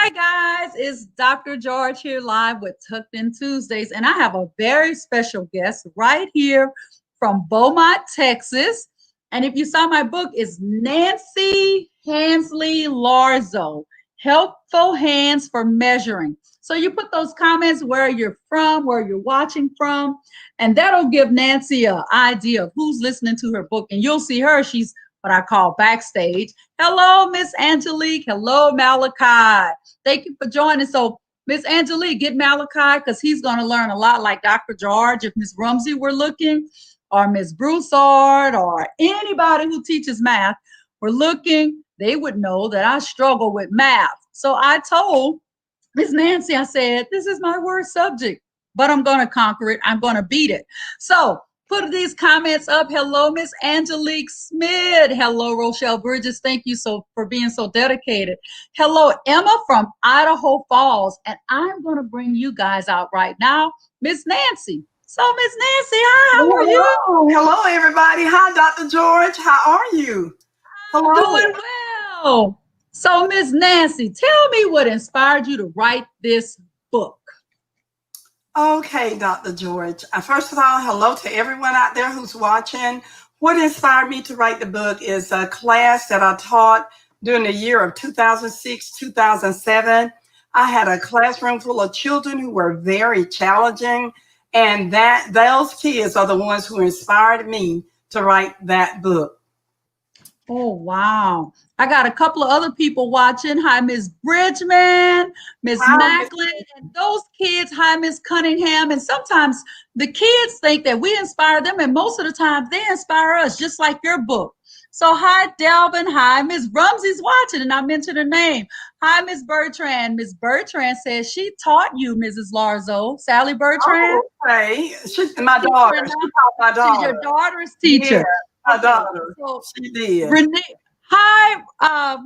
Hi guys, it's Dr. George here live with Tucked In Tuesdays, and I have a very special guest right here from Beaumont, Texas. And if you saw my book, it's Nancy Hansley-Larzo, Helpful Hands for Measuring. So you put those comments where you're from, where you're watching from, and that'll give Nancy an idea of who's listening to her book. And you'll see her, she's what I call backstage. Hello, Miss Angelique. Hello, Malachi. Thank you for joining. So, Miss Angelique, get Malachi because he's going to learn a lot like Dr. George. If Miss Rumsey were looking, or Miss Broussard, or anybody who teaches math were looking, they would know that I struggle with math. So I told Miss Nancy, I said, this is my worst subject, but I'm going to conquer it. I'm going to beat it. So put these comments up. Hello, Miss Angelique Smith. Hello, Rochelle Bridges. Thank you for being so dedicated. Hello, Emma from Idaho Falls. And I'm going to bring you guys out right now, Miss Nancy. So, Miss Nancy, hi, how are you? Hello, everybody. Hi, Dr. George. How are you? Hello. Doing well. So, Miss Nancy, tell me what inspired you to write this book. Okay, Dr. George. First of all, hello to everyone out there who's watching. What inspired me to write the book is a class that I taught during the year of 2006, 2007. I had a classroom full of children who were very challenging, and those kids are the ones who inspired me to write that book. Oh, wow. I got a couple of other people watching. Hi, Miss Bridgman, Miss Macklin, and those kids. Hi, Miss Cunningham. And sometimes the kids think that we inspire them, and most of the time they inspire us, just like your book. So hi, Delvin. Hi, Miss Rumsey's watching, and I mentioned her name. Hi, Miss Bertrand. Miss Bertrand says she taught you, Mrs. Larzo. Sally Bertrand? Oh, okay. She's my daughter. She taught my daughter. She's your daughter's teacher. Yeah. My daughter. So, she did. Renee, hi,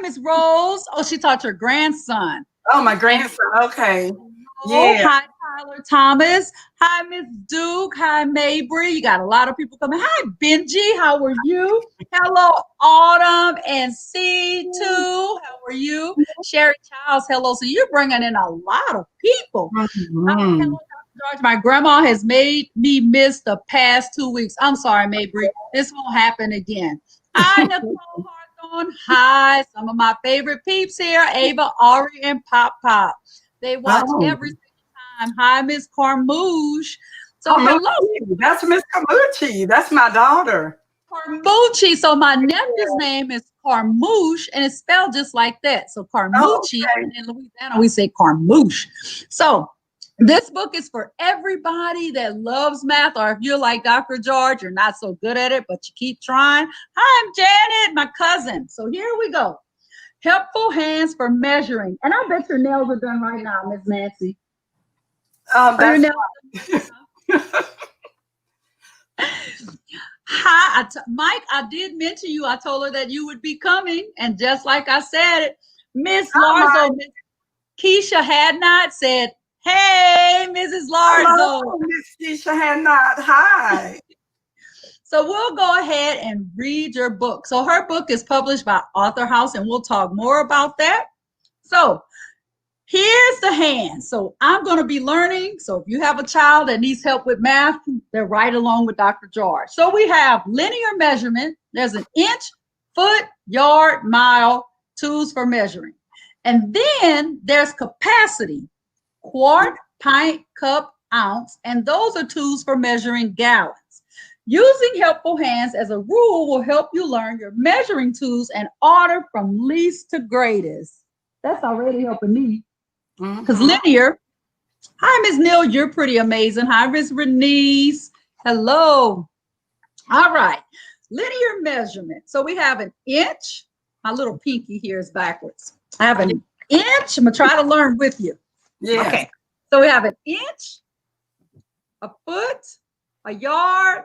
Miss Rose. Oh, she taught your grandson. Oh, my grandson. Okay. Yeah. Hi, Tyler Thomas. Hi, Miss Duke. Hi, Mabry. You got a lot of people coming. Hi, Benji. How are you? Hello, Autumn and C2. How are you? Sherry Childs. Hello. So you're bringing in a lot of people. Hello, George, my grandma has made me miss the past 2 weeks. I'm sorry, Mabry. This won't happen again. Hi, Nicole Hawthorne. Hi, some of my favorite peeps here, Ava, Ari, and Pop Pop. They watch every single time. Hi, Miss Carmouche. So hello. That's Miss Carmucci. That's my daughter. Carmucci. So my nephew's name is Carmouche, and it's spelled just like that. So Carmucci, and in Louisiana, we say Carmouche. So this book is for everybody that loves math, or if you're like Dr. George, you're not so good at it, but you keep trying. Hi, I'm Janet, my cousin. So here we go. Helpful hands for measuring. And I bet your nails are done right now, Miss Nancy. Your nails Hi, Mike, I did mention you. I told her that you would be coming. And just like I said, Miss Larzo, Miss Keisha Hadnot said, hey, Mrs. Larzo. Hello, Miss Keisha Hadnot. Hi. So we'll go ahead and read your book. So her book is published by Author House, and we'll talk more about that. So here's the hand. So I'm going to be learning. So if you have a child that needs help with math, they're right along with Dr. George. So we have linear measurement. There's an inch, foot, yard, mile, tools for measuring. And then there's capacity, quart, pint, cup, ounce, and those are tools for measuring gallons. Using helpful hands as a rule will help you learn your measuring tools and order from least to greatest. That's already helping me. Because linear. Hi, Ms. Neal. You're pretty amazing. Hi, Ms. Renise. Hello. All right. Linear measurement. So we have an inch. My little pinky here is backwards. I have an inch. I'm going to try to learn with you. Yeah. Okay. So we have an inch, a foot, a yard,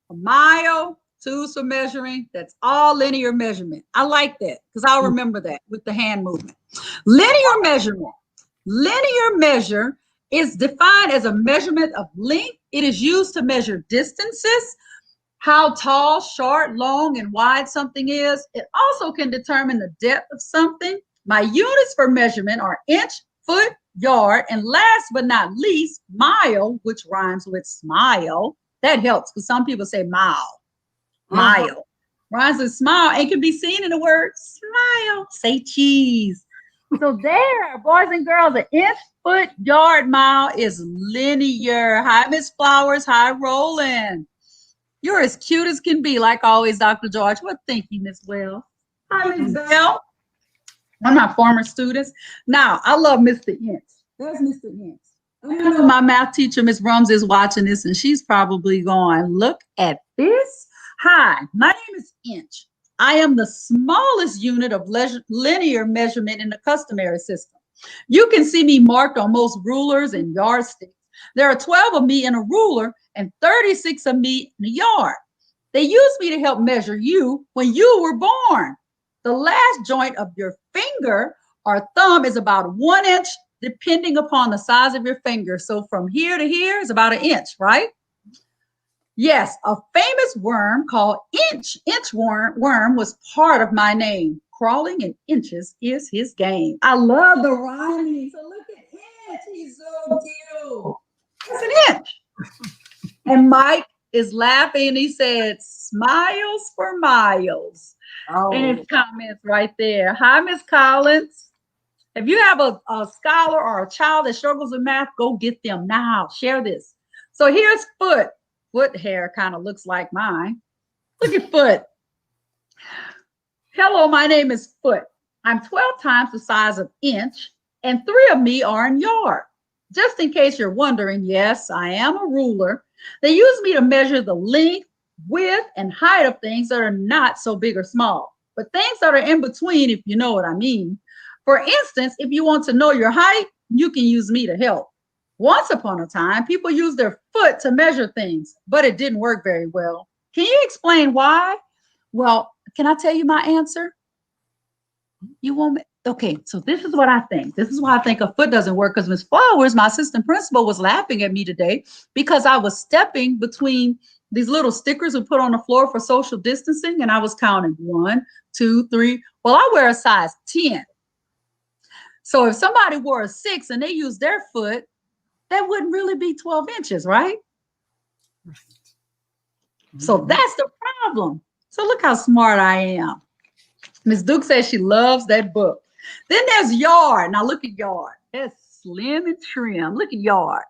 a mile, tools for measuring. That's all linear measurement. I like that because I'll remember that with the hand movement. Linear measurement. Linear measure is defined as a measurement of length. It is used to measure distances, how tall, short, long, and wide something is. It also can determine the depth of something My units for measurement are inch, foot, yard, and last but not least, mile, which rhymes with smile. That helps because some people say mile. Mhm. Mile rhymes with smile and can be seen in the word smile. Say cheese. So there, boys and girls, an inch, foot, yard, mile is linear. Hi, Miss Flowers. Hi, Roland. You're as cute as can be, like always, Dr. George. What think you, Miss Wells? Hi, Miss Bell. One of my former students. Now, I love Mr. Inch. There's Mr. Inch. I know my math teacher, Miss Rums, is watching this, and she's probably going, look at this. Hi, my name is Inch. I am the smallest unit of linear measurement in the customary system. You can see me marked on most rulers and yardsticks. There are 12 of me in a ruler and 36 of me in a yard. They used me to help measure you when you were born. The last joint of your finger or thumb is about 1 inch, depending upon the size of your finger. So from here to here is about 1 inch, right? Yes, a famous worm called inchworm was part of my name. Crawling in inches is his game. I love the rhyming. So look at Inch. He's so cute. It's an inch. And Mike is laughing. He said, smiles for miles. And his comments right there. Hi, Miss Collins. If you have a scholar or a child that struggles with math, go get them now. Share this. So here's Foot. Foot hair kind of looks like mine. Look at Foot. Hello, my name is Foot. I'm 12 times the size of Inch, and 3 of me are in yard. Just in case you're wondering, yes, I am a ruler. They use me to measure the length, width, and height of things that are not so big or small, but things that are in between, if you know what I mean. For instance, if you want to know your height, you can use me to help. Once upon a time, people used their foot to measure things, but it didn't work very well. Can you explain why? Well, can I tell you my answer? You want me? Okay, so this is what I think. This is why I think a foot doesn't work because Miss Flowers, my assistant principal, was laughing at me today because I was stepping between these little stickers we put on the floor for social distancing, and I was counting 1, 2, 3. Well, I wear a size 10. So if somebody wore a 6 and they used their foot, that wouldn't really be 12 inches, right? So that's the problem. So look how smart I am. Miss Duke says she loves that book. Then there's Yard. Now look at Yard. That's slim and trim. Look at Yard.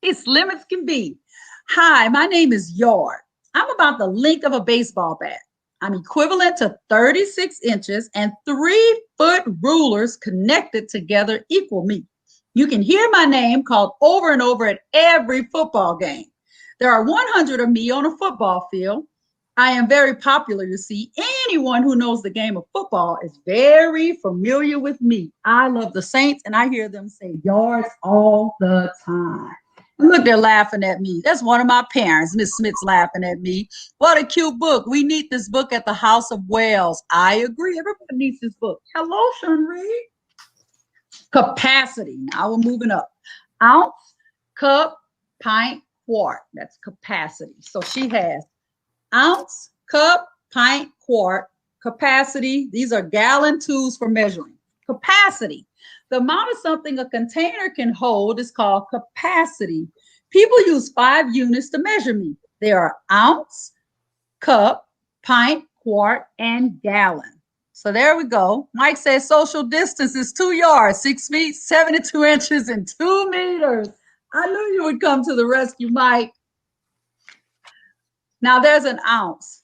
It's slim as can be. Hi, my name is Yard. I'm about the length of a baseball bat. I'm equivalent to 36 inches, and 3-foot rulers connected together equal me. You can hear my name called over and over at every football game. There are 100 of me on a football field. I am very popular, you see. Anyone who knows the game of football is very familiar with me. I love the Saints, and I hear them say yards all the time. And look, they're laughing at me. That's one of my parents. Miss Smith's laughing at me. What a cute book. We need this book at the House of Wales. I agree. Everybody needs this book. Hello, Sean Reed. Capacity. Now we're moving up. Ounce, cup, pint, quart. That's capacity. So she has ounce, cup, pint, quart, capacity. These are gallon tools for measuring. Capacity. The amount of something a container can hold is called capacity. People use 5 units to measure me. They are ounce, cup, pint, quart, and gallon. So there we go. Mike says social distance is 2 yards, 6 feet, 72 inches, and 2 meters. I knew you would come to the rescue, Mike. Now there's an ounce,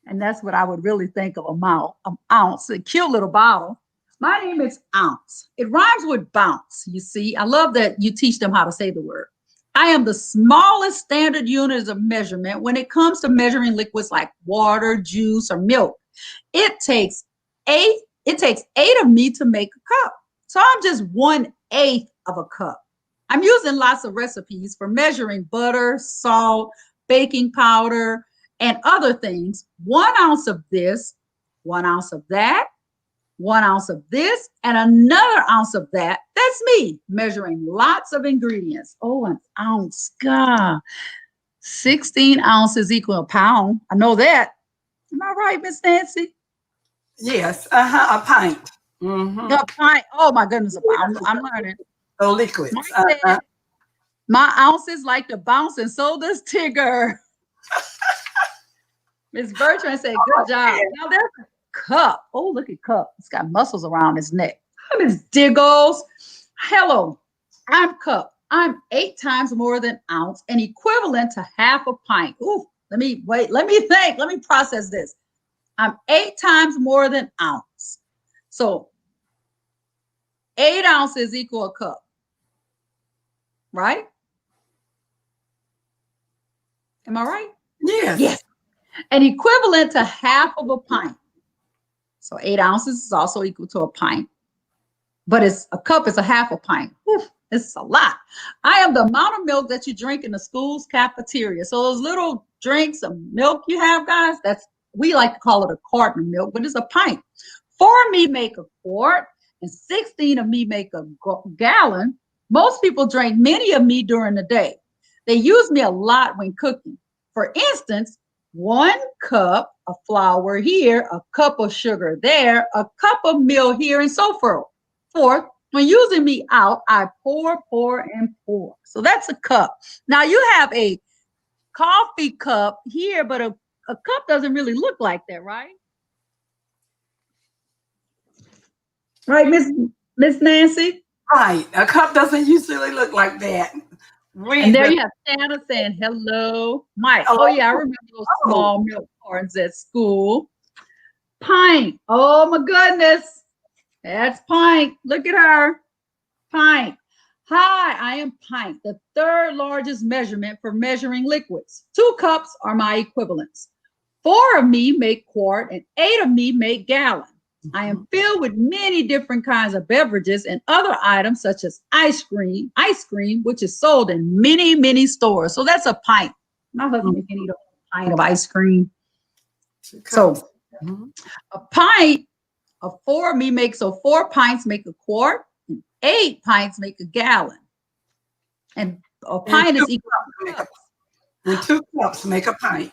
and that's what I would really think of an ounce, a cute little bottle. My name is Ounce. It rhymes with bounce, you see. I love that you teach them how to say the word. I am the smallest standard unit of measurement when it comes to measuring liquids like water, juice, or milk. It takes 8 of me to make a cup. So I'm just 1/8 of a cup. I'm using lots of recipes for measuring butter, salt, baking powder, and other things. 1 ounce of this, 1 ounce of that, 1 ounce of this, and another ounce of that. That's me measuring lots of ingredients. Oh, an ounce. God. 16 ounces equal a pound. I know that. Am I right, Miss Nancy? Yes, a pint. Mm-hmm. A pint. Oh my goodness, I'm learning. So liquids. Mike said, my ounces like to bounce, and so does Tigger. Miss Bertrand said, good job. Yeah. Now there's a Cup. Oh, look at Cup. It's got muscles around his neck. Hi, Miss Diggles. Hello, I'm Cup. I'm 8 times more than ounce and equivalent to half a pint. Ooh, let me wait. Let me think. Let me process this. I'm 8 times more than ounce. So 8 ounces equal a cup, right? Am I right? Yes. Yes. And equivalent to half of a pint. So 8 ounces is also equal to a pint. But it's a cup is a half a pint. Whew, it's a lot. I am the amount of milk that you drink in the school's cafeteria. So those little drinks of milk you have, guys, we like to call it a carton of milk, but it's a pint. 4 of me make a quart, and 16 of me make a gallon. Most people drink many of me during the day. They use me a lot when cooking. For instance, 1 cup of flour here, a cup of sugar there, a cup of meal here, and so forth. Fourth, when using me out, I pour, and pour. So that's a cup. Now you have a coffee cup here, but a cup doesn't really look like that, right? Right, Miss Nancy? Right. A cup doesn't usually look like that. And there you have Santa saying hello. Mike. Hello. Oh, yeah, I remember those small milk cartons at school. Pint. Oh, my goodness. That's Pint. Look at her. Pint. Hi, I am pint, the 3rd largest measurement for measuring liquids. 2 cups are my equivalents. 4 of me make quart and 8 of me make gallon. I am filled with many different kinds of beverages and other items such as ice cream, which is sold in many, many stores. So that's a pint. My husband can eat a pint of ice cream. So a pint of 4 of me makes, so 4 pints make a quart. 8 pints make a gallon. And a pint is equal to 2 cups. And 2 cups make a pint.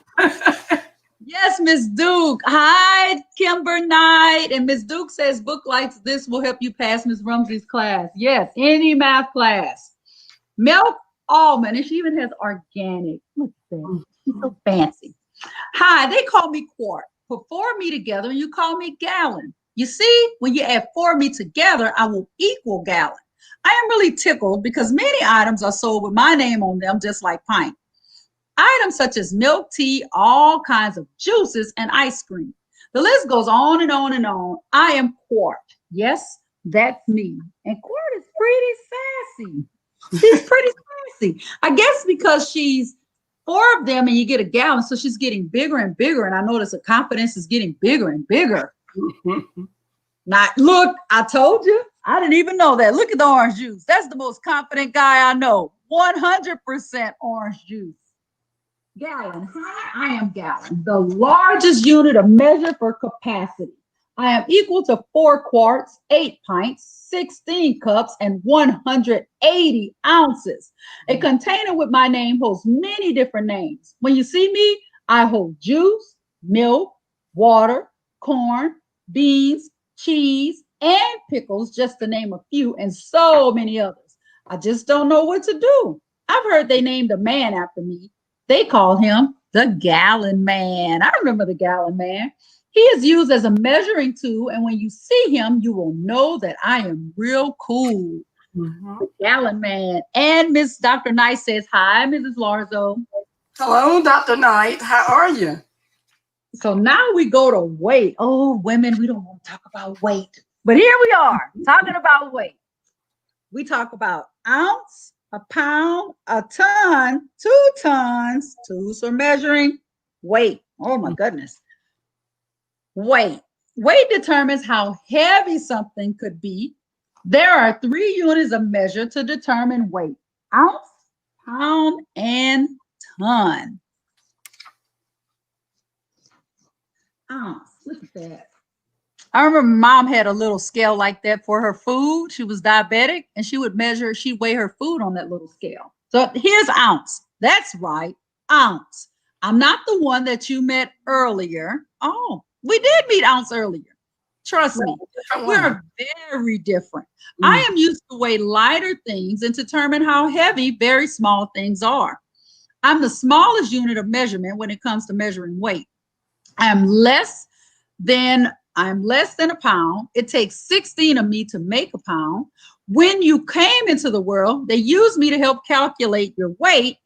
Yes, Miss Duke. Hi, Kimber Knight. And Miss Duke says book like this will help you pass Miss Rumsey's class. Yes, any math class. Milk almond. And she even has organic. Look at that. She's so fancy. Hi, they call me quart. Put 4 of me together and you call me gallon. You see, when you add 4 of me together, I will equal gallon. I am really tickled because many items are sold with my name on them, just like pint. Items such as milk, tea, all kinds of juices, and ice cream. The list goes on and on and on. I am quart. Yes, that's me. And quart is pretty sassy. She's pretty sassy. I guess because she's 4 of them and you get a gallon, so she's getting bigger and bigger. And I notice the confidence is getting bigger and bigger. Now, look, I told you. I didn't even know that. Look at the orange juice. That's the most confident guy I know. 100% orange juice. Gallon. I am gallon, the largest unit of measure for capacity. I am equal to 4 quarts, 8 pints, 16 cups, and 180 ounces. A container with my name holds many different names. When you see me, I hold juice, milk, water, corn, beans, cheese, and pickles, just to name a few, and so many others. I just don't know what to do. I've heard they named a man after me. They call him the Gallon Man. I remember the Gallon Man. He is used as a measuring tool, and when you see him, you will know that I am real cool. The Gallon Man. And Miss Dr. Knight says, hi, Mrs. Larzo. Hello, Dr. Knight. How are you? So now we go to weight. Oh, women, we don't want to talk about weight. But here we are, talking about weight. We talk about ounce, a pound, a ton, 2 tons. Tools for measuring weight. Oh my goodness. Weight. Weight determines how heavy something could be. There are 3 units of measure to determine weight: ounce, pound, and ton. Ounce. Look at that. I remember mom had a little scale like that for her food. She was diabetic and she would measure, she'd weigh her food on that little scale. So here's ounce. That's right, ounce. I'm not the one that you met earlier. Oh, we did meet ounce earlier. Trust me, we're very different. I am used to weigh lighter things and determine how heavy very small things are. I'm the smallest unit of measurement when it comes to measuring weight. I'm less than a pound. It takes 16 of me to make a pound. When you came into the world, they used me to help calculate your weight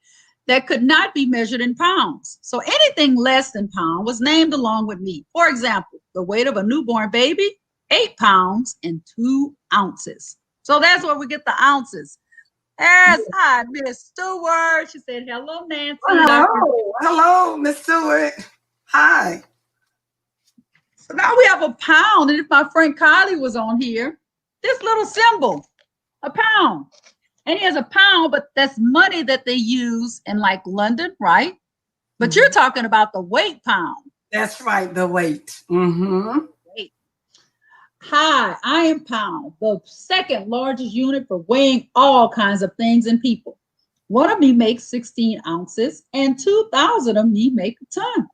that could not be measured in pounds. So anything less than pound was named along with me. For example, the weight of a newborn baby, 8 pounds and 2 ounces. So that's where we get the ounces. Yes, hi, Miss Stewart. She said, hello, Nancy. Hello, Miss Stewart. Hi. So now we have a pound. And if my friend Kylie was on here, this little symbol, a pound. And he has a pound, but that's money that they use in like London, right? But you're talking about the weight pound. That's right, the weight. Mm-hmm. Weight. Hi, I am pound, the second largest unit for weighing all kinds of things and people. One of me makes 16 ounces and 2,000 of me make a ton.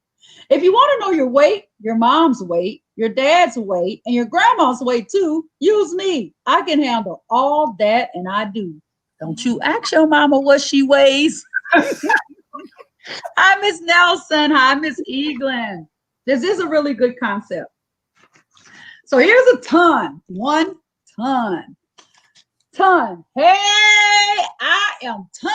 If you want to know your weight, your mom's weight, your dad's weight, and your grandma's weight too, use me. I can handle all that, and I do. Don't you ask your mama what she weighs. Hi, Miss Nelson. Hi, Miss Eaglin. This is a really good concept. So here's a ton. 1 ton. Ton. Hey, I am ton.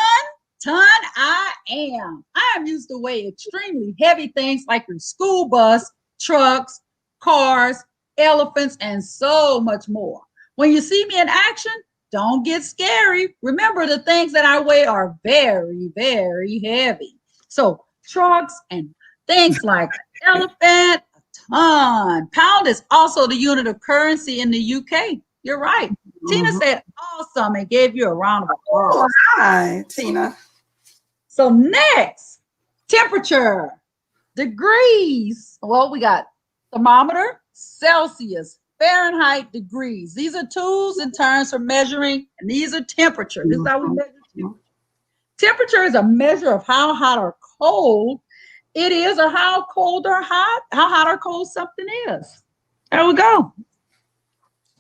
Ton, I am. I am used to weigh extremely heavy things like your school bus, trucks, cars, elephants, and so much more. When you see me in action, don't get scary. Remember, the things that I weigh are very, very heavy. So trucks and things like elephant, a ton. Pound is also the unit of currency in the UK. You're right. Tina said awesome and gave you a round of applause. Oh, hi, Tina. So next, temperature, degrees. Well, we got thermometer, Celsius, Fahrenheit, degrees. These are tools and terms for measuring, and these are temperature. This is how we measure temperature. Temperature is a measure of how hot or cold it is, or how hot or cold something is. There we go.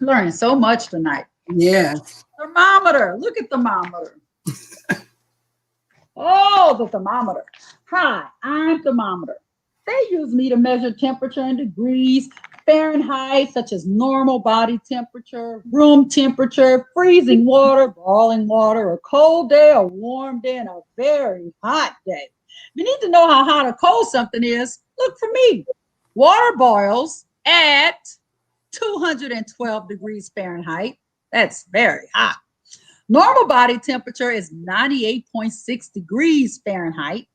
Learning so much tonight. Yes. Thermometer. Look at thermometer. Oh, the thermometer. Hi, I'm thermometer. They use me to measure temperature in degrees, Fahrenheit, such as normal body temperature, room temperature, freezing water, boiling water, a cold day, a warm day, and a very hot day. If you need to know how hot or cold something is, look for me. Water boils at 212 degrees Fahrenheit. That's very hot. Normal body temperature is 98.6 degrees Fahrenheit.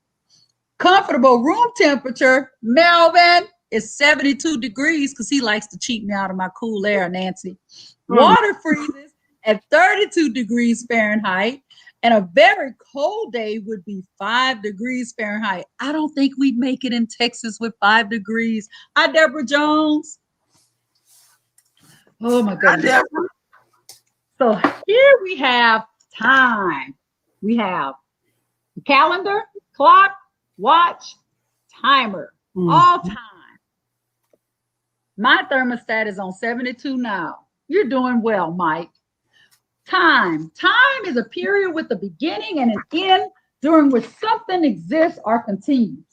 Comfortable room temperature, Melvin, is 72 degrees because he likes to cheat me out of my cool air, Nancy. Water freezes at 32 degrees Fahrenheit, and a very cold day would be 5 degrees Fahrenheit. I don't think we'd make it in Texas with 5 degrees. Hi, Deborah Jones. Oh, my goodness. So here we have time. We have calendar, clock, watch, timer, all time. My thermostat is on 72 now. You're doing well, Mike. Time. Time is a period with a beginning and an end during which something exists or continues.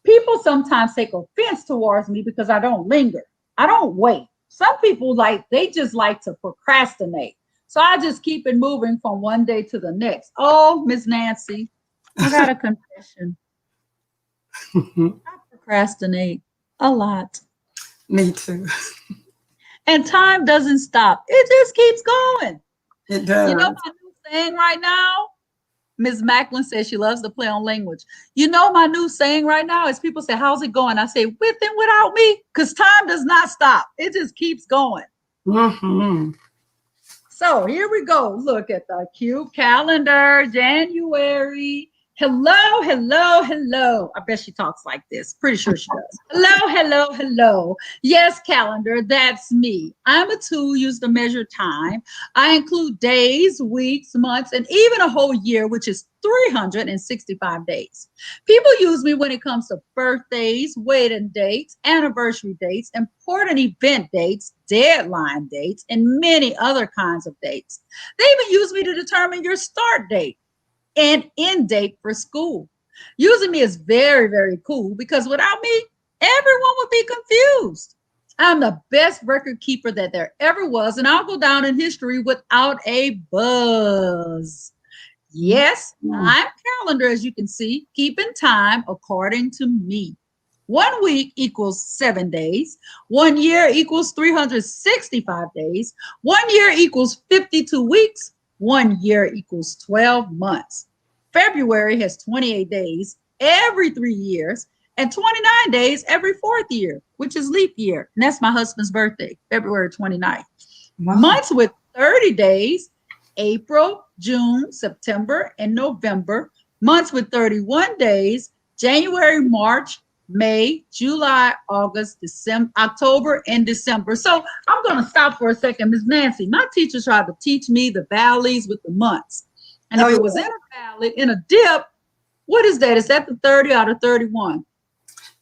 People sometimes take offense towards me because I don't linger. I don't wait. Some people they just like to procrastinate. So I just keep it moving from one day to the next. Oh, Miss Nancy, I got a confession. I procrastinate a lot. Me too. And time doesn't stop. It just keeps going. It does. You know my new saying right now? Ms. Macklin says she loves to play on language. You know my new saying right now is people say, how's it going? I say, with and without me, because time does not stop. It just keeps going. So here we go. Look at the cute calendar, January. Hello, hello, hello. I bet she talks like this. Pretty sure she does. Hello, hello, hello. Yes, calendar, that's me. I'm a tool used to measure time. I include days, weeks, months, and even a whole year, which is 365 days. People use me when it comes to birthdays, wedding dates, anniversary dates, important event dates, deadline dates, and many other kinds of dates. They even use me to determine your start date and end date for school. Using me is very, very cool because without me, everyone would be confused. I'm the best record keeper that there ever was, and I'll go down in history without a buzz. Yes, I'm calendar, as you can see, keeping time according to me. 1 week equals 7 days. 1 year equals 365 days. 1 year equals 52 weeks. 1 year equals 12 months. February has 28 days every 3 years and 29 days every fourth year, which is leap year. And that's my husband's birthday, February 29th. Wow. Months with 30 days, April, June, September, and November. Months with 31 days, January, March, May, July, August, December, October, and December. So I'm going to stop for a second. Ms. Nancy, my teacher tried to teach me the valleys with the months. And if it was in a valley, in a dip, what is that? Is that the 30 out of 31?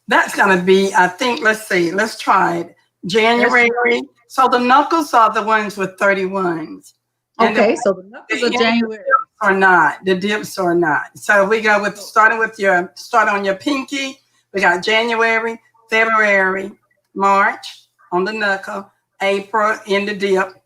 That's going to be, I think, let's see, let's try it. January. So the knuckles are the ones with 31s. Okay, so the knuckles are January. Or not, the dips or not. So we go with, starting with your, start on your pinky. We got January, February, March on the knuckle, April in the dip,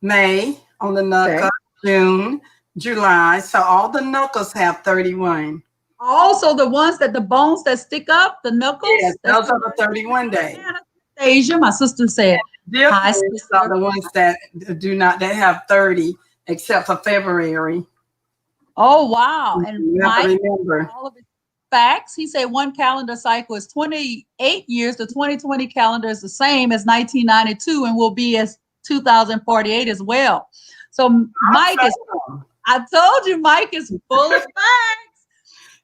May on the knuckle, okay. June, July. So all the knuckles have 31. Also, the ones that the bones that stick up, the knuckles. Yes, those are the 31 days. Asia, my sister said. Hi, sister. Are the ones that do not, that have 30, except for February. Oh, wow. And Mike, remember all of his facts. He said one calendar cycle is 28 years. The 2020 calendar is the same as 1992 and will be as 2048 as well. So Mike is, I told you, Mike is full of facts.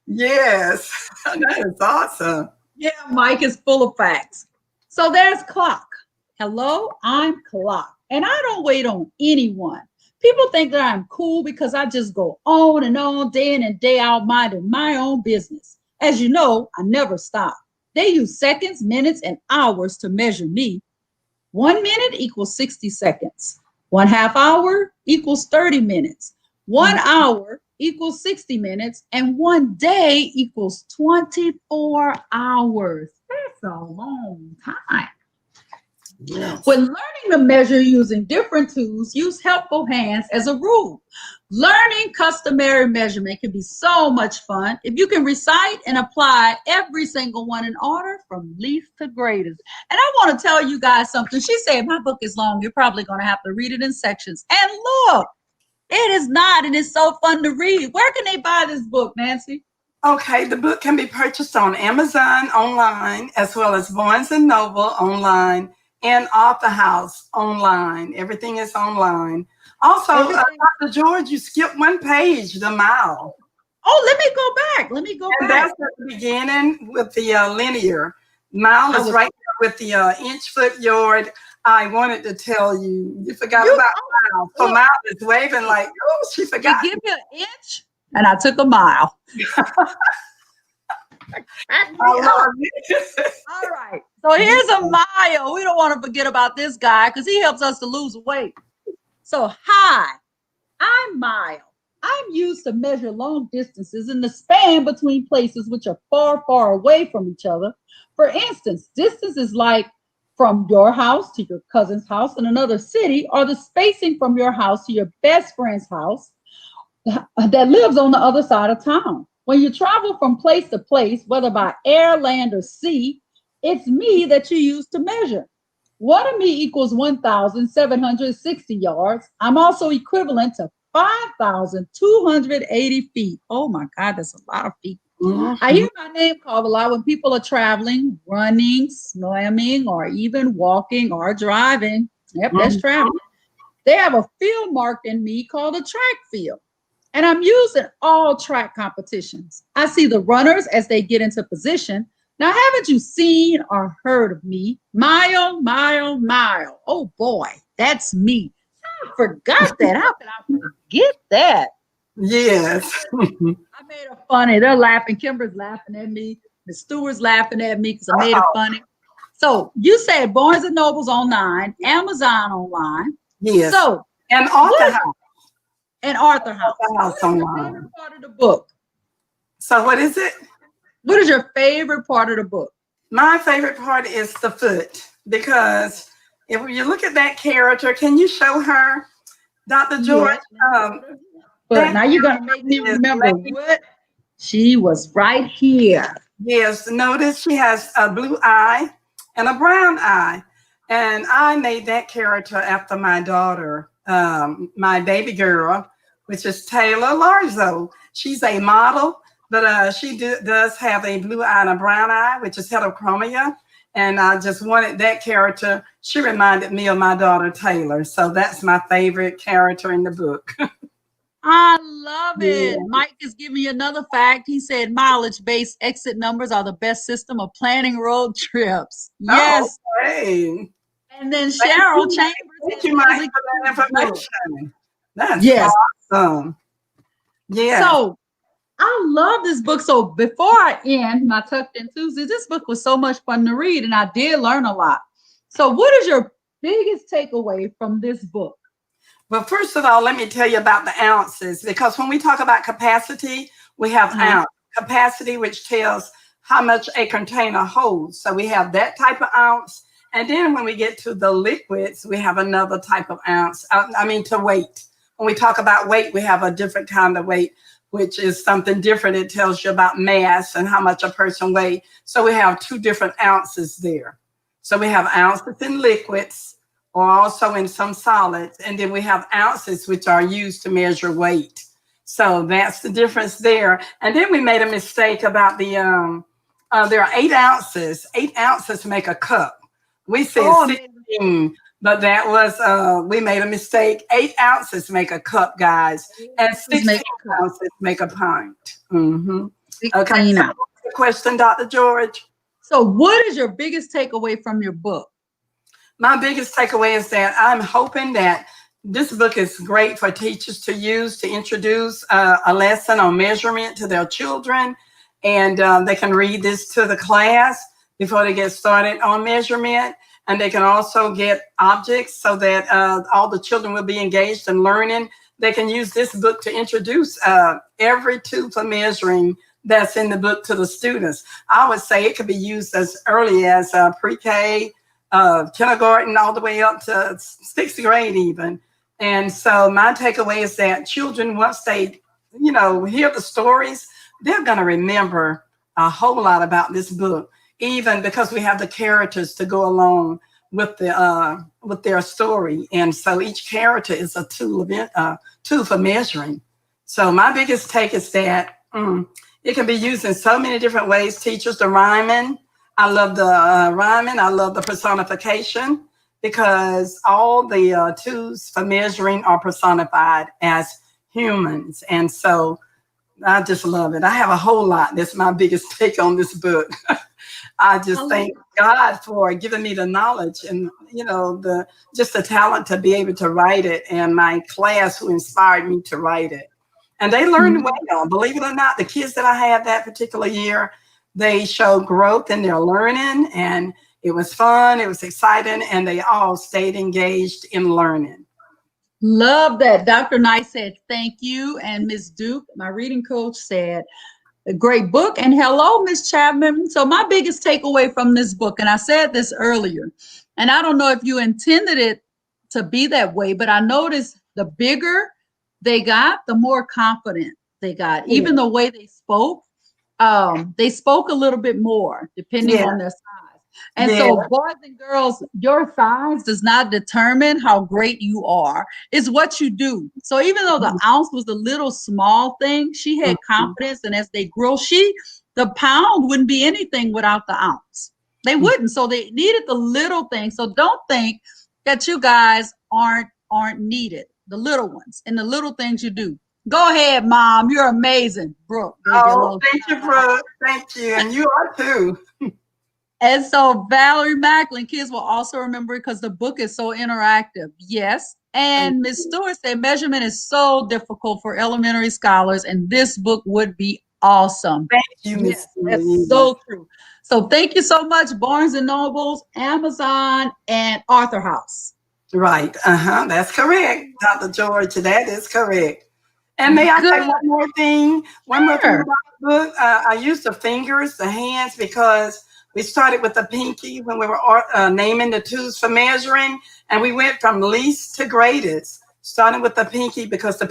Yes, that is awesome. Yeah, Mike is full of facts. So there's clock. Hello, I'm clock. And I don't wait on anyone. People think that I'm cool because I just go on and on, day in and day out, minding my own business. As you know, I never stop. They use seconds, minutes, and hours to measure me. 1 minute equals 60 seconds. 1/2 hour equals 30 minutes. 1 hour equals 60 minutes. And 1 day equals 24 hours. That's a long time. Yes. When learning to measure using different tools, use helpful hands as a rule. Learning customary measurement can be so much fun if you can recite and apply every single one in order from least to greatest. And I want to tell you guys something. She said, my book is long. You're probably going to have to read it in sections. And look, it is not. And it's so fun to read. Where can they buy this book, Nancy? Okay, the book can be purchased on Amazon online, as well as Barnes & Noble online, and Author House online. Everything is online. Also, Dr. George, you skipped one page, the mile. Oh, let me go back. Let me go and back. That's at the beginning with the linear. Mile is right there with the inch, foot, yard. I wanted to tell you. You forgot about mile. So mile is waving like, oh, she forgot. You give me an inch, and I took a mile. All right. So here's a mile. We don't want to forget about this guy because he helps us to lose weight. So hi, I'm mile. I'm used to measure long distances in the span between places which are far, far away from each other. For instance, distance is like from your house to your cousin's house in another city, or the spacing from your house to your best friend's house that lives on the other side of town. When you travel from place to place, whether by air, land, or sea, it's me that you use to measure. 1 of me equals 1,760 yards. I'm also equivalent to 5,280 feet. Oh my God, that's a lot of feet. Mm-hmm. I hear my name called a lot when people are traveling, running, swimming, or even walking or driving. Yep, that's traveling. They have a field marked in me called a track field. And I'm using all track competitions. I see the runners as they get into position. Now, haven't you seen or heard of me? Mile, mile, mile. Oh boy, that's me. I forgot that. How can I forget that? Yes. I made it funny. They're laughing. Kimber's laughing at me. The Stewart's laughing at me because I made it funny. So you said Barnes and Noble's online, Amazon online. Yes. So And what Author is House. an Arthur House? Author House What is your online. favorite part of the book? So what is it? What is your favorite part of the book? My favorite part is the foot, because if you look at that character, can you show her, Dr. George? Yes. But now you're going to make me remember what she was right here. Yes, notice she has a blue eye and a brown eye. And I made that character after my daughter, my baby girl, which is Taylor Larzo. She's a model, but she does have a blue eye and a brown eye, which is heterochromia. And I just wanted that character. She reminded me of my daughter, Taylor. So that's my favorite character in the book. I love it. Yeah. Mike is giving me another fact. He said mileage-based exit numbers are the best system of planning road trips. Yes. Oh, okay. And then Cheryl Chambers. Thank you, Mike, for that information. That's yes. awesome. Yeah. So I love this book. So before I end my Tucked In Tuesday, this book was so much fun to read, and I did learn a lot. So what is your biggest takeaway from this book? Well, first of all, let me tell you about the ounces, because when we talk about capacity, we have ounce capacity, which tells how much a container holds. So we have that type of ounce. And then when we get to the liquids, we have another type of ounce. To weight. When we talk about weight, we have a different kind of weight, which is something different. It tells you about mass and how much a person weighs. So we have two different ounces there. So we have ounces in liquids, or also in some solids. And then we have ounces, which are used to measure weight. So that's the difference there. And then we made a mistake about the, there are 8 ounces. 8 ounces make a cup. We said 16, but that was, we made a mistake. 8 ounces make a cup, guys. And 16 ounces make a pint. Mm-hmm. Okay, so what's the question, Dr. George? So what is your biggest takeaway from your book? My biggest takeaway is that I'm hoping that this book is great for teachers to use to introduce a lesson on measurement to their children. And they can read this to the class before they get started on measurement. And they can also get objects so that all the children will be engaged in learning. They can use this book to introduce every tool for measuring that's in the book to the students. I would say it could be used as early as pre-K, kindergarten, all the way up to 6th grade even. And so my takeaway is that children, once they, hear the stories, they're going to remember a whole lot about this book, even because we have the characters to go along with their story. And so each character is a tool for measuring. So my biggest take is that it can be used in so many different ways. Teachers, the rhyming. I love the rhyming. I love the personification, because all the tools for measuring are personified as humans. And so I just love it. I have a whole lot. That's my biggest take on this book. I just thank God for giving me the knowledge and, the talent to be able to write it, and my class who inspired me to write it. And they learned well. Believe it or not, the kids that I had that particular year, they showed growth in their learning, and it was fun, it was exciting, and they all stayed engaged in learning. Love that. Dr. Knight said, thank you. And Ms. Duke, my reading coach, said, a great book. And hello, Ms. Chapman. So my biggest takeaway from this book, and I said this earlier, and I don't know if you intended it to be that way, but I noticed the bigger they got, the more confident they got. Even the way they spoke a little bit more depending on their size. And so boys and girls, your size does not determine how great you are. It's what you do. So even though the ounce was a little small thing, she had confidence. And as they grow, the pound wouldn't be anything without the ounce. They wouldn't. So they needed the little things. So don't think that you guys aren't needed. The little ones and the little things you do. Go ahead, Mom. You're amazing. Brooke gave you a Oh, little thank you, shout out. Brooke. Thank you. And you are too. And so Valerie Macklin, kids will also remember it because the book is so interactive. Yes. Thank And Miss you. Stewart said measurement is so difficult for elementary scholars, and this book would be awesome. Thank you, Miss Yes, Stewart. that's so true. So thank you so much, Barnes and Nobles, Amazon, and Arthur House. Right. That's correct, Dr. George. That is correct. And may I say Good. one more thing? One more thing Sure. about the book. I used the fingers, the hands, because we started with the pinky when we were naming the tools for measuring, and we went from least to greatest, starting with the pinky because the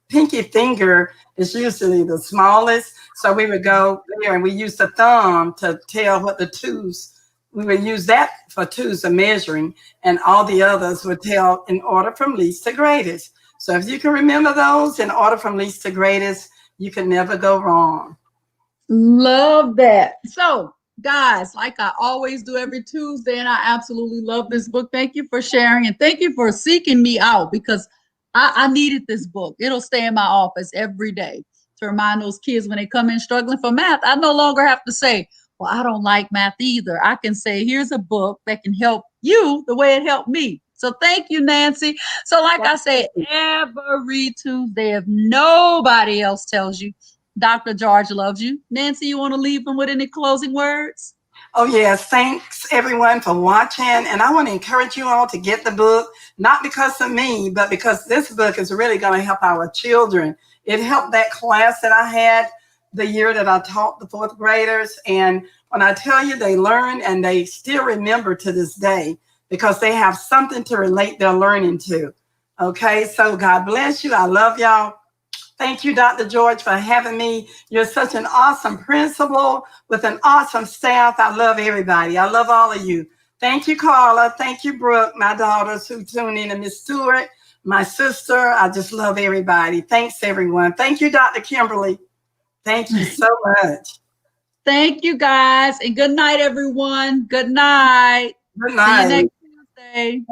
pinky finger is usually the smallest. So we would go there, and we use the thumb to tell what the tools. We would use that for tools of measuring, and all the others would tell in order from least to greatest. So if you can remember those in order from least to greatest, you can never go wrong. Love that. So, guys, like I always do every Tuesday, and I absolutely love this book. Thank you for sharing and thank you for seeking me out because I needed this book. It'll stay in my office every day to remind those kids when they come in struggling for math. I no longer have to say, well, I don't like math either. I can say, here's a book that can help you the way it helped me. So thank you, Nancy. So, like I say, every Tuesday, if nobody else tells you, Dr. George loves you. Nancy, you want to leave them with any closing words? Oh, yes. Thanks, everyone, for watching. And I want to encourage you all to get the book, not because of me, but because this book is really going to help our children. It helped that class that I had the year that I taught the fourth graders. And when I tell you they learn and they still remember to this day because they have something to relate their learning to. Okay. So God bless you. I love y'all. Thank you, Dr. George, for having me. You're such an awesome principal with an awesome staff. I love everybody. I love all of you. Thank you, Carla. Thank you, Brooke, my daughters who tune in, and Miss Stewart, my sister. I just love everybody. Thanks, everyone. Thank you, Dr. Kimberly. Thank you so much. Thank you, guys. And good night, everyone. Good night. Good See you night. next Tuesday.